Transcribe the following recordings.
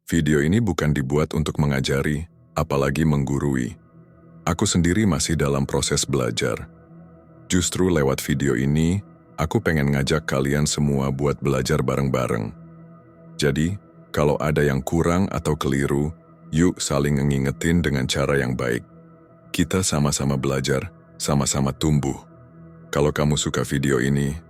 Video ini bukan dibuat untuk mengajari, apalagi menggurui. Aku sendiri masih dalam proses belajar. Justru lewat video ini, aku pengen ngajak kalian semua buat belajar bareng-bareng. Jadi, kalau ada yang kurang atau keliru, yuk saling ngingetin dengan cara yang baik. Kita sama-sama belajar, sama-sama tumbuh. Kalau kamu suka video ini,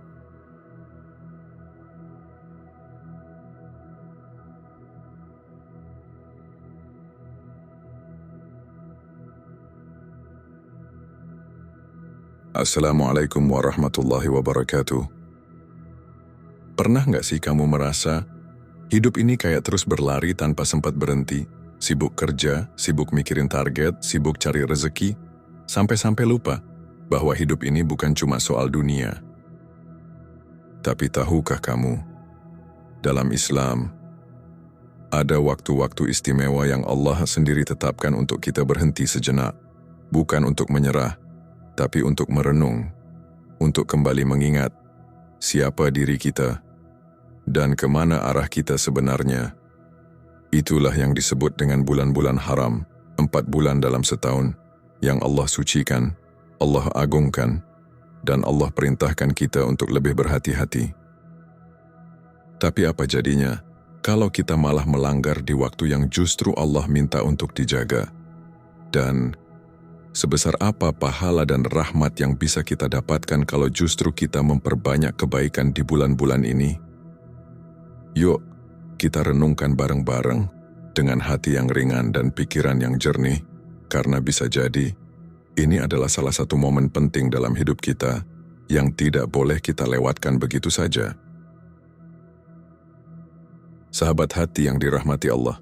Assalamualaikum warahmatullahi wabarakatuh. Pernah nggak sih kamu merasa hidup ini kayak terus berlari tanpa sempat berhenti? Sibuk kerja, sibuk mikirin target, sibuk cari rezeki, sampai-sampai lupa bahwa hidup ini bukan cuma soal dunia. Tapi tahukah kamu, dalam Islam, ada waktu-waktu istimewa yang Allah sendiri tetapkan untuk kita berhenti sejenak, bukan untuk menyerah, tapi untuk merenung, untuk kembali mengingat siapa diri kita dan kemana arah kita sebenarnya. Itulah yang disebut dengan bulan-bulan haram, 4 bulan dalam setahun, yang Allah sucikan, Allah agungkan, dan Allah perintahkan kita untuk lebih berhati-hati. Tapi apa jadinya kalau kita malah melanggar di waktu yang justru Allah minta untuk dijaga? Dan sebesar apa pahala dan rahmat yang bisa kita dapatkan kalau justru kita memperbanyak kebaikan di bulan-bulan ini? Yuk, kita renungkan bareng-bareng dengan hati yang ringan dan pikiran yang jernih, karena bisa jadi ini adalah salah satu momen penting dalam hidup kita yang tidak boleh kita lewatkan begitu saja. Sahabat hati yang dirahmati Allah,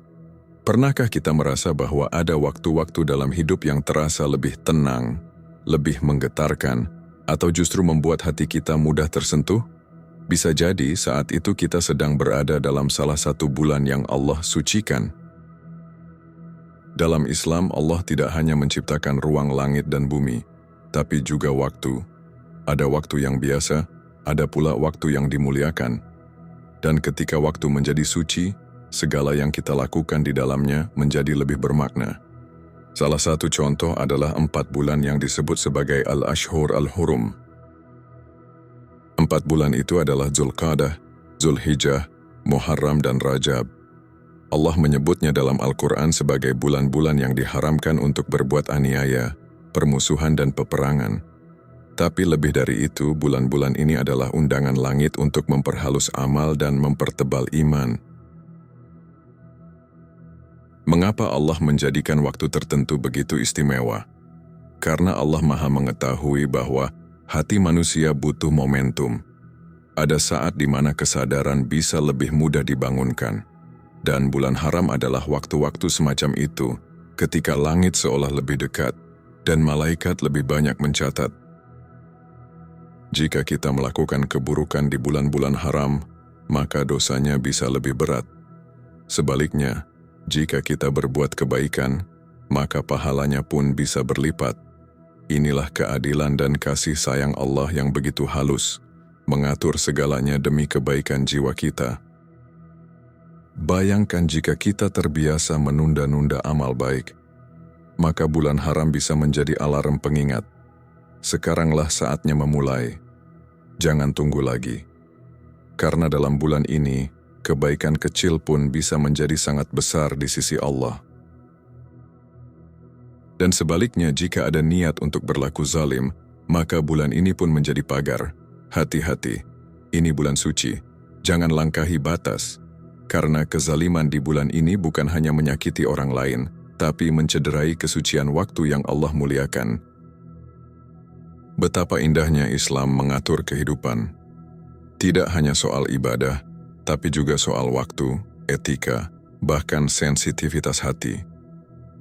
pernahkah kita merasa bahwa ada waktu-waktu dalam hidup yang terasa lebih tenang, lebih menggetarkan, atau justru membuat hati kita mudah tersentuh? Bisa jadi saat itu kita sedang berada dalam salah satu bulan yang Allah sucikan. Dalam Islam, Allah tidak hanya menciptakan ruang langit dan bumi, tapi juga waktu. Ada waktu yang biasa, ada pula waktu yang dimuliakan. Dan ketika waktu menjadi suci, segala yang kita lakukan di dalamnya menjadi lebih bermakna. Salah satu contoh adalah 4 bulan yang disebut sebagai Al-Ashhur Al-Hurum. 4 bulan itu adalah Zulqa'dah, Zulhijjah, Muharram dan Rajab. Allah menyebutnya dalam Al-Quran sebagai bulan-bulan yang diharamkan untuk berbuat aniaya, permusuhan dan peperangan. Tapi lebih dari itu, bulan-bulan ini adalah undangan langit untuk memperhalus amal dan mempertebal iman. Mengapa Allah menjadikan waktu tertentu begitu istimewa? Karena Allah Maha mengetahui bahwa hati manusia butuh momentum. Ada saat di mana kesadaran bisa lebih mudah dibangunkan. Dan bulan haram adalah waktu-waktu semacam itu, ketika langit seolah lebih dekat, dan malaikat lebih banyak mencatat. Jika kita melakukan keburukan di bulan-bulan haram, maka dosanya bisa lebih berat. Sebaliknya, jika kita berbuat kebaikan, maka pahalanya pun bisa berlipat. Inilah keadilan dan kasih sayang Allah yang begitu halus, mengatur segalanya demi kebaikan jiwa kita. Bayangkan jika kita terbiasa menunda-nunda amal baik, maka bulan haram bisa menjadi alarm pengingat. Sekaranglah saatnya memulai. Jangan tunggu lagi. Karena dalam bulan ini, kebaikan kecil pun bisa menjadi sangat besar di sisi Allah. Dan sebaliknya, jika ada niat untuk berlaku zalim, maka bulan ini pun menjadi pagar. Hati-hati, ini bulan suci. Jangan langkahi batas. Karena kezaliman di bulan ini bukan hanya menyakiti orang lain, tapi mencederai kesucian waktu yang Allah muliakan. Betapa indahnya Islam mengatur kehidupan. Tidak hanya soal ibadah, tapi juga soal waktu, etika, bahkan sensitivitas hati.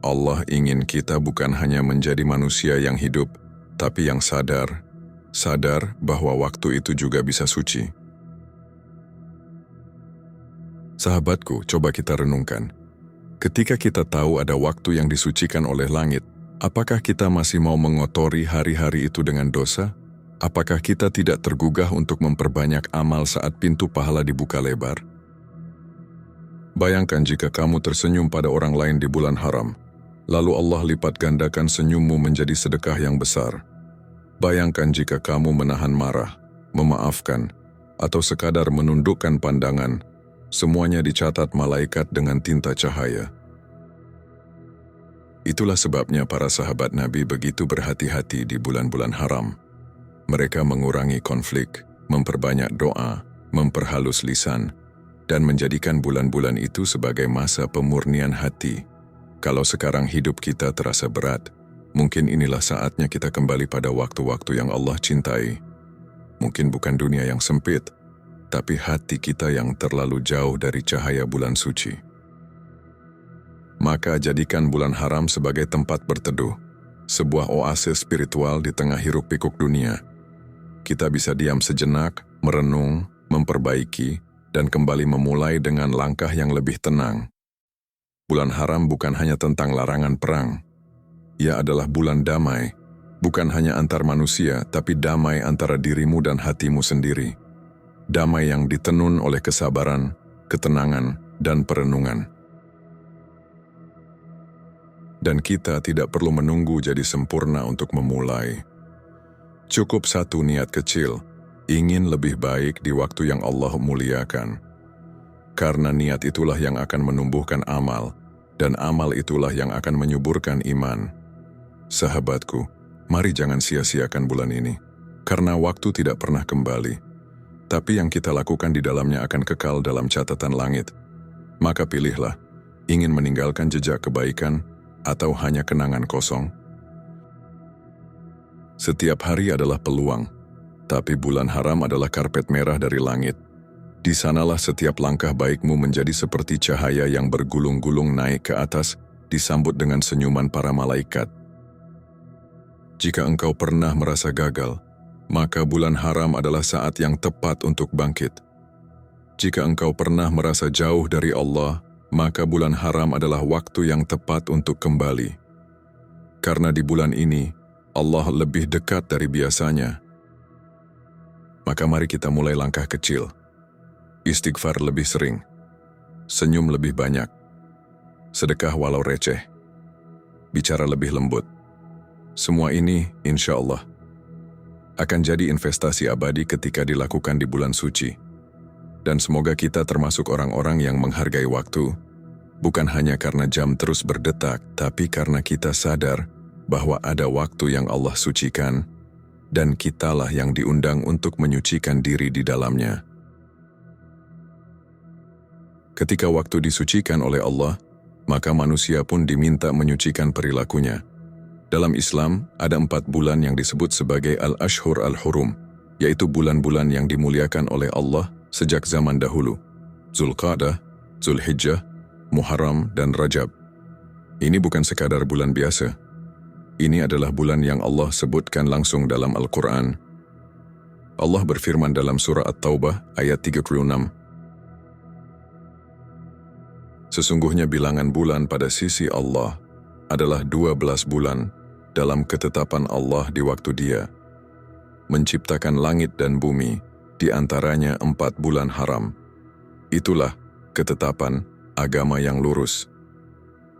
Allah ingin kita bukan hanya menjadi manusia yang hidup, tapi yang sadar bahwa waktu itu juga bisa suci. Sahabatku, coba kita renungkan. Ketika kita tahu ada waktu yang disucikan oleh langit, apakah kita masih mau mengotori hari-hari itu dengan dosa? Apakah kita tidak tergugah untuk memperbanyak amal saat pintu pahala dibuka lebar? Bayangkan jika kamu tersenyum pada orang lain di bulan haram, lalu Allah lipat gandakan senyummu menjadi sedekah yang besar. Bayangkan jika kamu menahan marah, memaafkan, atau sekadar menundukkan pandangan, semuanya dicatat malaikat dengan tinta cahaya. Itulah sebabnya para sahabat Nabi begitu berhati-hati di bulan-bulan haram. Mereka mengurangi konflik, memperbanyak doa, memperhalus lisan, dan menjadikan bulan-bulan itu sebagai masa pemurnian hati. Kalau sekarang hidup kita terasa berat, mungkin inilah saatnya kita kembali pada waktu-waktu yang Allah cintai. Mungkin bukan dunia yang sempit, tapi hati kita yang terlalu jauh dari cahaya bulan suci. Maka jadikan bulan haram sebagai tempat berteduh, sebuah oasis spiritual di tengah hiruk-pikuk dunia. Kita bisa diam sejenak, merenung, memperbaiki, dan kembali memulai dengan langkah yang lebih tenang. Bulan haram bukan hanya tentang larangan perang. Ia adalah bulan damai, bukan hanya antar manusia, tapi damai antara dirimu dan hatimu sendiri. Damai yang ditenun oleh kesabaran, ketenangan, dan perenungan. Dan kita tidak perlu menunggu jadi sempurna untuk memulai. Cukup satu niat kecil, ingin lebih baik di waktu yang Allah muliakan. Karena niat itulah yang akan menumbuhkan amal, dan amal itulah yang akan menyuburkan iman. Sahabatku, mari jangan sia-siakan bulan ini, karena waktu tidak pernah kembali. Tapi yang kita lakukan di dalamnya akan kekal dalam catatan langit. Maka pilihlah, ingin meninggalkan jejak kebaikan, atau hanya kenangan kosong? Setiap hari adalah peluang, tapi bulan haram adalah karpet merah dari langit. Di sanalah setiap langkah baikmu menjadi seperti cahaya yang bergulung-gulung naik ke atas, disambut dengan senyuman para malaikat. Jika engkau pernah merasa gagal, maka bulan haram adalah saat yang tepat untuk bangkit. Jika engkau pernah merasa jauh dari Allah, maka bulan haram adalah waktu yang tepat untuk kembali. Karena di bulan ini, Allah lebih dekat dari biasanya. Maka mari kita mulai langkah kecil. Istighfar lebih sering. Senyum lebih banyak. Sedekah walau receh. Bicara lebih lembut. Semua ini, insya Allah, akan jadi investasi abadi ketika dilakukan di bulan suci. Dan semoga kita termasuk orang-orang yang menghargai waktu, bukan hanya karena jam terus berdetak, tapi karena kita sadar bahwa ada waktu yang Allah sucikan, dan kitalah yang diundang untuk menyucikan diri di dalamnya. Ketika waktu disucikan oleh Allah, maka manusia pun diminta menyucikan perilakunya. Dalam Islam, ada 4 bulan yang disebut sebagai Al-Ashhur Al-Hurum, yaitu bulan-bulan yang dimuliakan oleh Allah sejak zaman dahulu: Zulqa'dah, Zulhijjah, Muharram, dan Rajab. Ini bukan sekadar bulan biasa. Ini adalah bulan yang Allah sebutkan langsung dalam Al-Quran. Allah berfirman dalam surah At-Taubah ayat 36. Sesungguhnya bilangan bulan pada sisi Allah adalah 12 bulan dalam ketetapan Allah di waktu Dia menciptakan langit dan bumi, di antaranya 4 bulan haram. Itulah ketetapan agama yang lurus.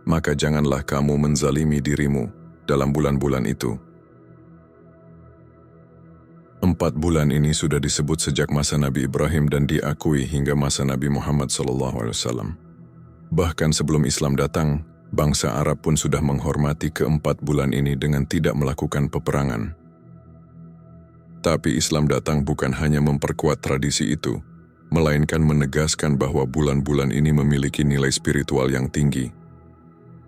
Maka janganlah kamu menzalimi dirimu dalam bulan-bulan itu. 4 bulan ini sudah disebut sejak masa Nabi Ibrahim dan diakui hingga masa Nabi Muhammad SAW. Bahkan sebelum Islam datang, bangsa Arab pun sudah menghormati ke-4 bulan ini dengan tidak melakukan peperangan. Tapi Islam datang bukan hanya memperkuat tradisi itu, melainkan menegaskan bahwa bulan-bulan ini memiliki nilai spiritual yang tinggi.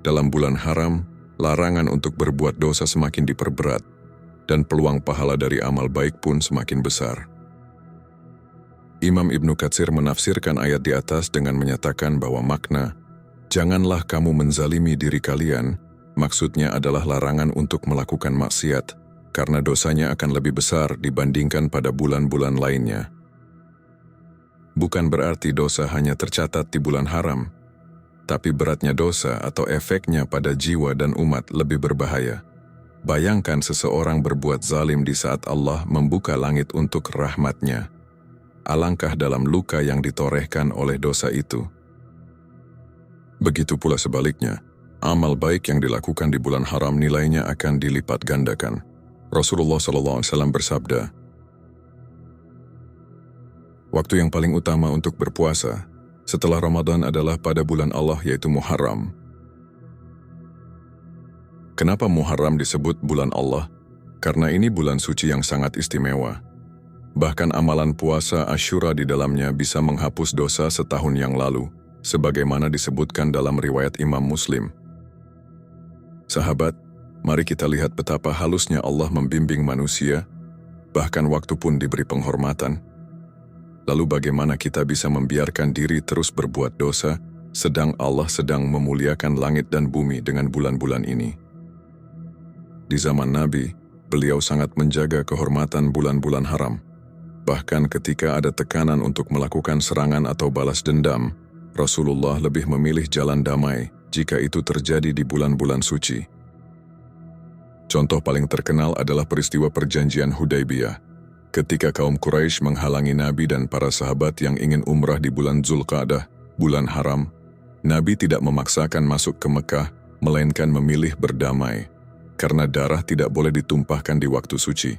Dalam bulan haram, larangan untuk berbuat dosa semakin diperberat, dan peluang pahala dari amal baik pun semakin besar. Imam Ibnu Katsir menafsirkan ayat di atas dengan menyatakan bahwa makna "janganlah kamu menzalimi diri kalian" maksudnya adalah larangan untuk melakukan maksiat, karena dosanya akan lebih besar dibandingkan pada bulan-bulan lainnya. Bukan berarti dosa hanya tercatat di bulan haram, tapi beratnya dosa atau efeknya pada jiwa dan umat lebih berbahaya. Bayangkan seseorang berbuat zalim di saat Allah membuka langit untuk rahmat-Nya. Alangkah dalam luka yang ditorehkan oleh dosa itu. Begitu pula sebaliknya, amal baik yang dilakukan di bulan haram nilainya akan dilipat gandakan. Rasulullah SAW bersabda, "Waktu yang paling utama untuk berpuasa setelah Ramadan adalah pada bulan Allah, yaitu Muharram." Kenapa Muharram disebut bulan Allah? Karena ini bulan suci yang sangat istimewa. Bahkan amalan puasa Asyura di dalamnya bisa menghapus dosa setahun yang lalu, sebagaimana disebutkan dalam riwayat Imam Muslim. Sahabat, mari kita lihat betapa halusnya Allah membimbing manusia, bahkan waktu pun diberi penghormatan. Lalu bagaimana kita bisa membiarkan diri terus berbuat dosa, sedang Allah sedang memuliakan langit dan bumi dengan bulan-bulan ini? Di zaman Nabi, beliau sangat menjaga kehormatan bulan-bulan haram. Bahkan ketika ada tekanan untuk melakukan serangan atau balas dendam, Rasulullah lebih memilih jalan damai jika itu terjadi di bulan-bulan suci. Contoh paling terkenal adalah peristiwa perjanjian Hudaybiyah. Ketika kaum Quraisy menghalangi Nabi dan para sahabat yang ingin umrah di bulan Zulqa'dah, bulan haram, Nabi tidak memaksakan masuk ke Mekah, melainkan memilih berdamai, karena darah tidak boleh ditumpahkan di waktu suci.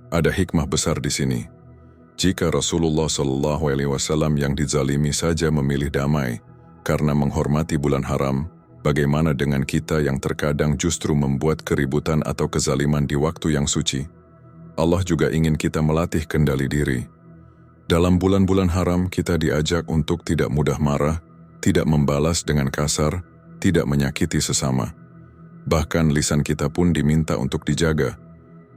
Ada hikmah besar di sini. Jika Rasulullah SAW yang dizalimi saja memilih damai karena menghormati bulan haram, bagaimana dengan kita yang terkadang justru membuat keributan atau kezaliman di waktu yang suci? Allah juga ingin kita melatih kendali diri. Dalam bulan-bulan haram kita diajak untuk tidak mudah marah, tidak membalas dengan kasar, tidak menyakiti sesama. Bahkan lisan kita pun diminta untuk dijaga,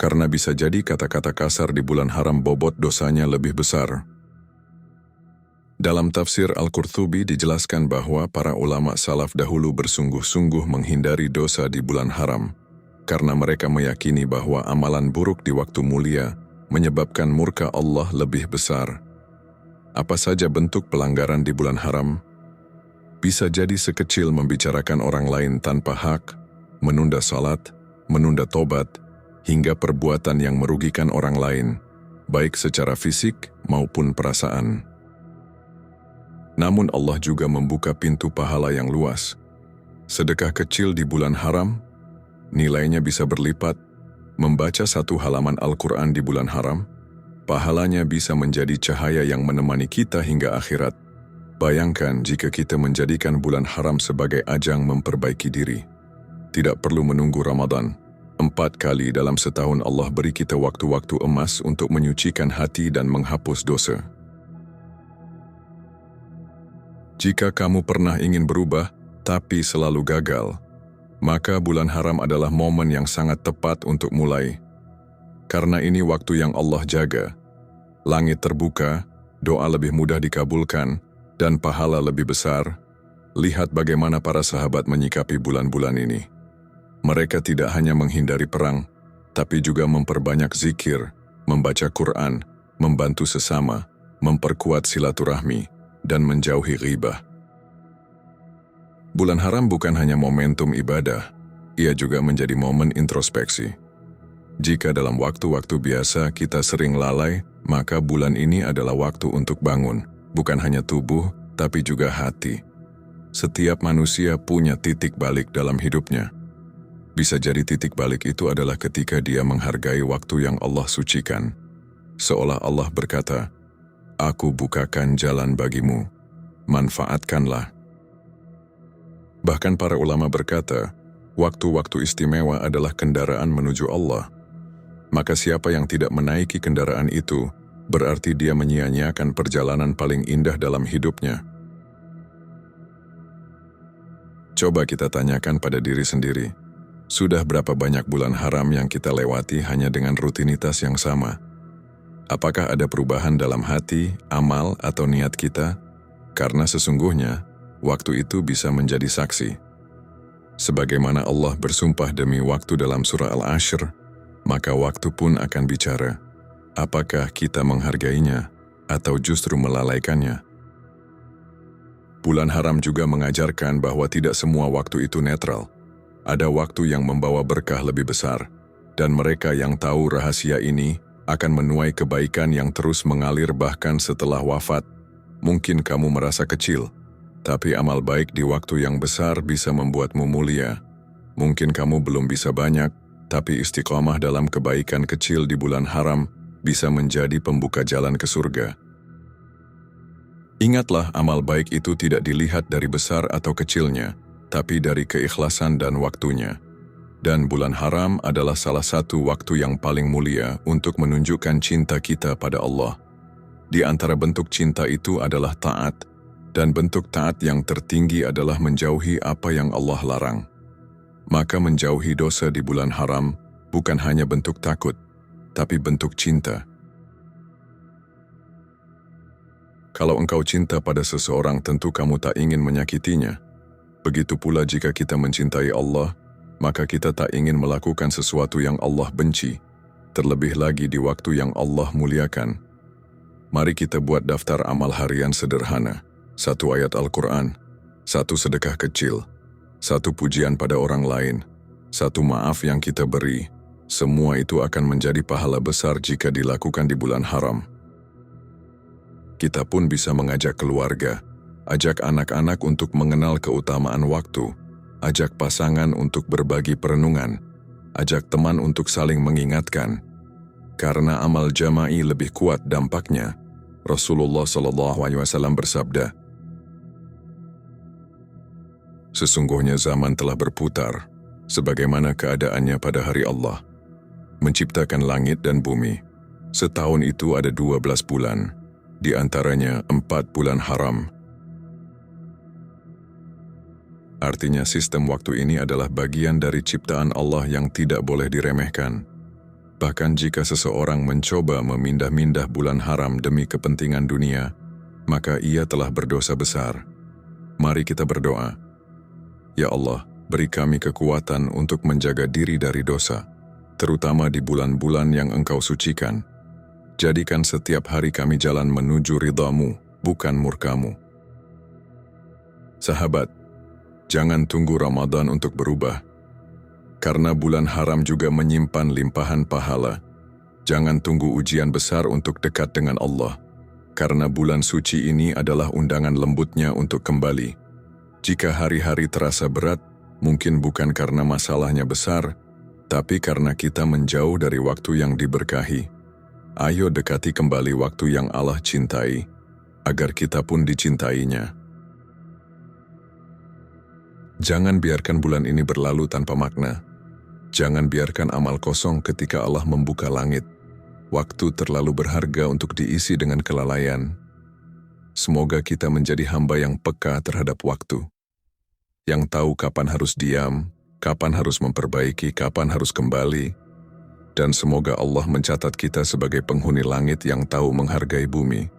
karena bisa jadi kata-kata kasar di bulan haram bobot dosanya lebih besar. Dalam tafsir Al-Qurtubi dijelaskan bahwa para ulama salaf dahulu bersungguh-sungguh menghindari dosa di bulan haram, karena mereka meyakini bahwa amalan buruk di waktu mulia menyebabkan murka Allah lebih besar. Apa saja bentuk pelanggaran di bulan haram? Bisa jadi sekecil membicarakan orang lain tanpa hak, menunda salat, menunda tobat, hingga perbuatan yang merugikan orang lain, baik secara fisik maupun perasaan. Namun Allah juga membuka pintu pahala yang luas. Sedekah kecil di bulan haram, nilainya bisa berlipat. Membaca satu halaman Al-Quran di bulan haram, pahalanya bisa menjadi cahaya yang menemani kita hingga akhirat. Bayangkan jika kita menjadikan bulan haram sebagai ajang memperbaiki diri. Tidak perlu menunggu Ramadan. 4 kali dalam setahun Allah beri kita waktu-waktu emas untuk menyucikan hati dan menghapus dosa. Jika kamu pernah ingin berubah, tapi selalu gagal, maka bulan haram adalah momen yang sangat tepat untuk mulai. Karena ini waktu yang Allah jaga. Langit terbuka, doa lebih mudah dikabulkan, dan pahala lebih besar. Lihat bagaimana para sahabat menyikapi bulan-bulan ini. Mereka tidak hanya menghindari perang, tapi juga memperbanyak zikir, membaca Quran, membantu sesama, memperkuat silaturahmi, dan menjauhi ghibah. Bulan haram bukan hanya momentum ibadah, ia juga menjadi momen introspeksi. Jika dalam waktu-waktu biasa kita sering lalai, maka bulan ini adalah waktu untuk bangun, bukan hanya tubuh, tapi juga hati. Setiap manusia punya titik balik dalam hidupnya. Bisa jadi titik balik itu adalah ketika dia menghargai waktu yang Allah sucikan. Seolah Allah berkata, "Aku bukakan jalan bagimu, manfaatkanlah." Bahkan para ulama berkata, waktu-waktu istimewa adalah kendaraan menuju Allah. Maka siapa yang tidak menaiki kendaraan itu, berarti dia menyia-nyiakan perjalanan paling indah dalam hidupnya. Coba kita tanyakan pada diri sendiri, sudah berapa banyak bulan haram yang kita lewati hanya dengan rutinitas yang sama? Apakah ada perubahan dalam hati, amal, atau niat kita? Karena sesungguhnya, waktu itu bisa menjadi saksi. Sebagaimana Allah bersumpah demi waktu dalam surah Al-Ashr, maka waktu pun akan bicara. Apakah kita menghargainya, atau justru melalaikannya? Bulan haram juga mengajarkan bahwa tidak semua waktu itu netral. Ada waktu yang membawa berkah lebih besar, dan mereka yang tahu rahasia ini akan menuai kebaikan yang terus mengalir bahkan setelah wafat. Mungkin kamu merasa kecil, tapi amal baik di waktu yang besar bisa membuatmu mulia. Mungkin kamu belum bisa banyak, tapi istiqomah dalam kebaikan kecil di bulan haram bisa menjadi pembuka jalan ke surga. Ingatlah, amal baik itu tidak dilihat dari besar atau kecilnya, tapi dari keikhlasan dan waktunya. Dan bulan haram adalah salah satu waktu yang paling mulia untuk menunjukkan cinta kita pada Allah. Di antara bentuk cinta itu adalah taat, dan bentuk taat yang tertinggi adalah menjauhi apa yang Allah larang. Maka menjauhi dosa di bulan haram bukan hanya bentuk takut, tapi bentuk cinta. Kalau engkau cinta pada seseorang, tentu kamu tak ingin menyakitinya. Begitu pula jika kita mencintai Allah, maka kita tak ingin melakukan sesuatu yang Allah benci, terlebih lagi di waktu yang Allah muliakan. Mari kita buat daftar amal harian sederhana. 1 ayat Al-Quran, 1 sedekah kecil, 1 pujian pada orang lain, 1 maaf yang kita beri. Semua itu akan menjadi pahala besar jika dilakukan di bulan haram. Kita pun bisa mengajak keluarga, ajak anak-anak untuk mengenal keutamaan waktu, ajak pasangan untuk berbagi perenungan, ajak teman untuk saling mengingatkan. Karena amal jama'i lebih kuat dampaknya. Rasulullah SAW bersabda, "Sesungguhnya zaman telah berputar, sebagaimana keadaannya pada hari Allah, menciptakan langit dan bumi. Setahun itu ada 12 bulan. Di antaranya 4 bulan haram." Artinya sistem waktu ini adalah bagian dari ciptaan Allah yang tidak boleh diremehkan. Bahkan jika seseorang mencoba memindah-mindah bulan haram demi kepentingan dunia, maka ia telah berdosa besar. Mari kita berdoa. Ya Allah, beri kami kekuatan untuk menjaga diri dari dosa, terutama di bulan-bulan yang Engkau sucikan. Jadikan setiap hari kami jalan menuju ridha-Mu, bukan murka-Mu. Sahabat, jangan tunggu Ramadan untuk berubah. Karena bulan haram juga menyimpan limpahan pahala. Jangan tunggu ujian besar untuk dekat dengan Allah. Karena bulan suci ini adalah undangan lembutnya untuk kembali. Jika hari-hari terasa berat, mungkin bukan karena masalahnya besar, tapi karena kita menjauh dari waktu yang diberkahi. Ayo dekati kembali waktu yang Allah cintai, agar kita pun dicintainya. Jangan biarkan bulan ini berlalu tanpa makna. Jangan biarkan amal kosong ketika Allah membuka langit. Waktu terlalu berharga untuk diisi dengan kelalaian. Semoga kita menjadi hamba yang peka terhadap waktu. Yang tahu kapan harus diam, kapan harus memperbaiki, kapan harus kembali. Dan semoga Allah mencatat kita sebagai penghuni langit yang tahu menghargai bumi.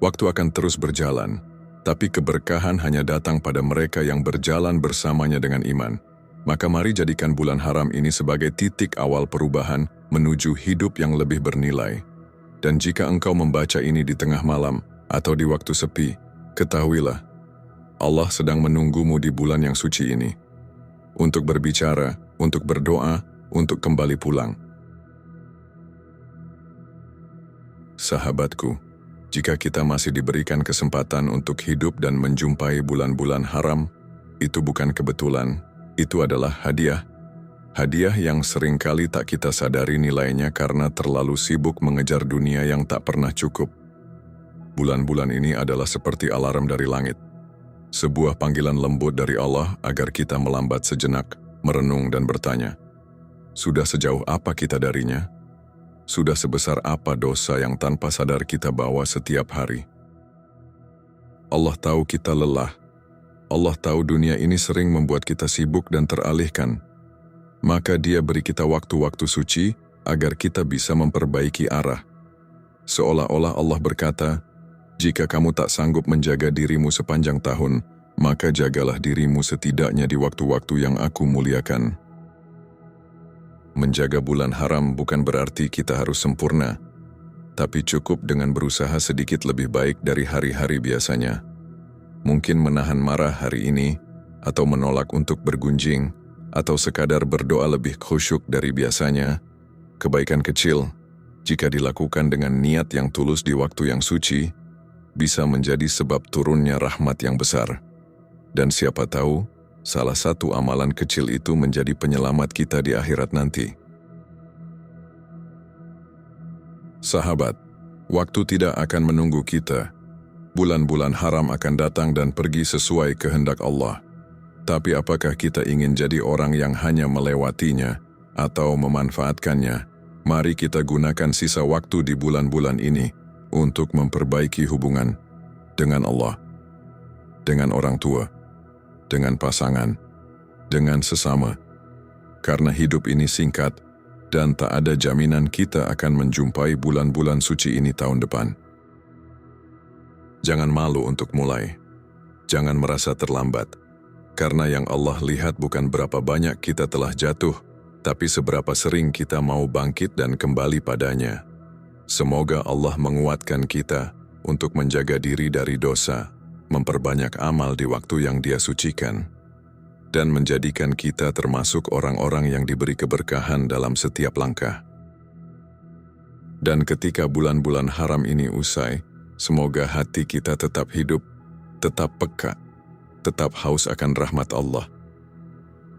Waktu akan terus berjalan, tapi keberkahan hanya datang pada mereka yang berjalan bersamanya dengan iman. Maka mari jadikan bulan haram ini sebagai titik awal perubahan menuju hidup yang lebih bernilai. Dan jika engkau membaca ini di tengah malam atau di waktu sepi, ketahuilah, Allah sedang menunggumu di bulan yang suci ini. Untuk berbicara, untuk berdoa, untuk kembali pulang. Sahabatku, jika kita masih diberikan kesempatan untuk hidup dan menjumpai bulan-bulan haram, itu bukan kebetulan, itu adalah hadiah. Hadiah yang seringkali tak kita sadari nilainya karena terlalu sibuk mengejar dunia yang tak pernah cukup. Bulan-bulan ini adalah seperti alarm dari langit. Sebuah panggilan lembut dari Allah agar kita melambat sejenak, merenung dan bertanya, sudah sejauh apa kita darinya? Sudah sebesar apa dosa yang tanpa sadar kita bawa setiap hari? Allah tahu kita lelah. Allah tahu dunia ini sering membuat kita sibuk dan teralihkan. Maka Dia beri kita waktu-waktu suci agar kita bisa memperbaiki arah. Seolah-olah Allah berkata, jika kamu tak sanggup menjaga dirimu sepanjang tahun, maka jagalah dirimu setidaknya di waktu-waktu yang Aku muliakan. Menjaga bulan haram bukan berarti kita harus sempurna, tapi cukup dengan berusaha sedikit lebih baik dari hari-hari biasanya. Mungkin menahan marah hari ini, atau menolak untuk bergunjing, atau sekadar berdoa lebih khusyuk dari biasanya. Kebaikan kecil, jika dilakukan dengan niat yang tulus di waktu yang suci, bisa menjadi sebab turunnya rahmat yang besar. Dan siapa tahu, salah satu amalan kecil itu menjadi penyelamat kita di akhirat nanti. Sahabat, waktu tidak akan menunggu kita. Bulan-bulan haram akan datang dan pergi sesuai kehendak Allah. Tapi apakah kita ingin jadi orang yang hanya melewatinya atau memanfaatkannya? Mari kita gunakan sisa waktu di bulan-bulan ini untuk memperbaiki hubungan dengan Allah, dengan orang tua, dengan pasangan, dengan sesama. Karena hidup ini singkat dan tak ada jaminan kita akan menjumpai bulan-bulan suci ini tahun depan. Jangan malu untuk mulai. Jangan merasa terlambat. Karena yang Allah lihat bukan berapa banyak kita telah jatuh, tapi seberapa sering kita mau bangkit dan kembali padanya. Semoga Allah menguatkan kita untuk menjaga diri dari dosa, memperbanyak amal di waktu yang Dia sucikan, dan menjadikan kita termasuk orang-orang yang diberi keberkahan dalam setiap langkah. Dan ketika bulan-bulan haram ini usai, semoga hati kita tetap hidup, tetap peka, tetap haus akan rahmat Allah.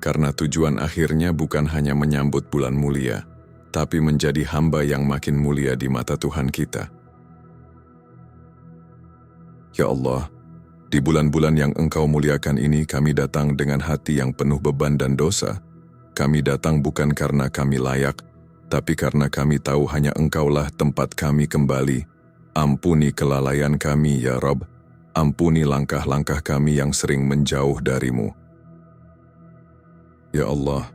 Karena tujuan akhirnya bukan hanya menyambut bulan mulia, tapi menjadi hamba yang makin mulia di mata Tuhan kita. Ya Allah, di bulan-bulan yang Engkau muliakan ini kami datang dengan hati yang penuh beban dan dosa. Kami datang bukan karena kami layak, tapi karena kami tahu hanya Engkaulah tempat kami kembali. Ampuni kelalaian kami, ya Rabb. Ampuni langkah-langkah kami yang sering menjauh dari-Mu. Ya Allah,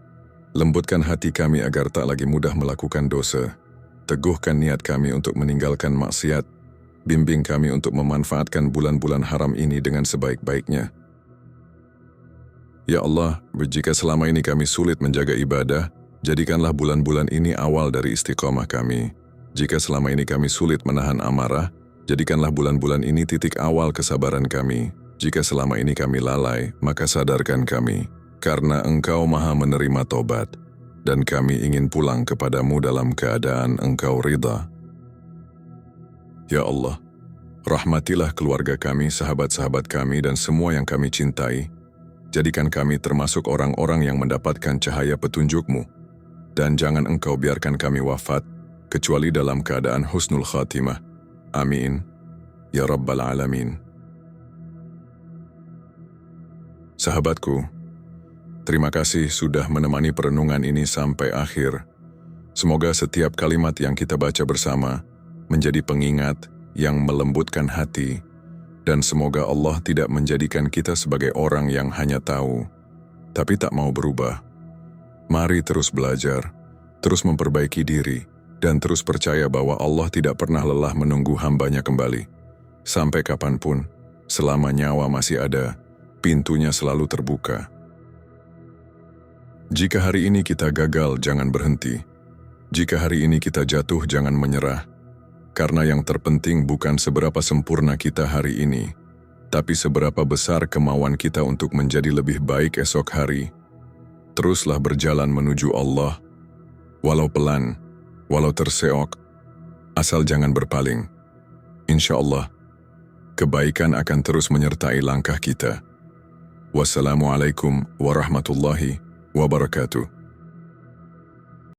lembutkan hati kami agar tak lagi mudah melakukan dosa. Teguhkan niat kami untuk meninggalkan maksiat. Bimbing kami untuk memanfaatkan bulan-bulan haram ini dengan sebaik-baiknya. Ya Allah, jika selama ini kami sulit menjaga ibadah, jadikanlah bulan-bulan ini awal dari istiqomah kami. Jika selama ini kami sulit menahan amarah, jadikanlah bulan-bulan ini titik awal kesabaran kami. Jika selama ini kami lalai, maka sadarkan kami. Karena Engkau Maha menerima tobat, dan kami ingin pulang kepadamu dalam keadaan Engkau ridha. Ya Allah, rahmatilah keluarga kami, sahabat-sahabat kami, dan semua yang kami cintai. Jadikan kami termasuk orang-orang yang mendapatkan cahaya petunjuk-Mu. Dan jangan Engkau biarkan kami wafat, kecuali dalam keadaan husnul khatimah. Amin. Ya Rabbal Alamin. Sahabatku, terima kasih sudah menemani perenungan ini sampai akhir. Semoga setiap kalimat yang kita baca bersama menjadi pengingat yang melembutkan hati, dan semoga Allah tidak menjadikan kita sebagai orang yang hanya tahu, tapi tak mau berubah. Mari terus belajar, terus memperbaiki diri, dan terus percaya bahwa Allah tidak pernah lelah menunggu hambanya kembali. Sampai kapanpun, selama nyawa masih ada, pintunya selalu terbuka. Jika hari ini kita gagal, jangan berhenti. Jika hari ini kita jatuh, jangan menyerah. Karena yang terpenting bukan seberapa sempurna kita hari ini, tapi seberapa besar kemauan kita untuk menjadi lebih baik esok hari. Teruslah berjalan menuju Allah, walau pelan, walau terseok, asal jangan berpaling. Insya Allah, kebaikan akan terus menyertai langkah kita. Wassalamualaikum warahmatullahi wabarakatuh.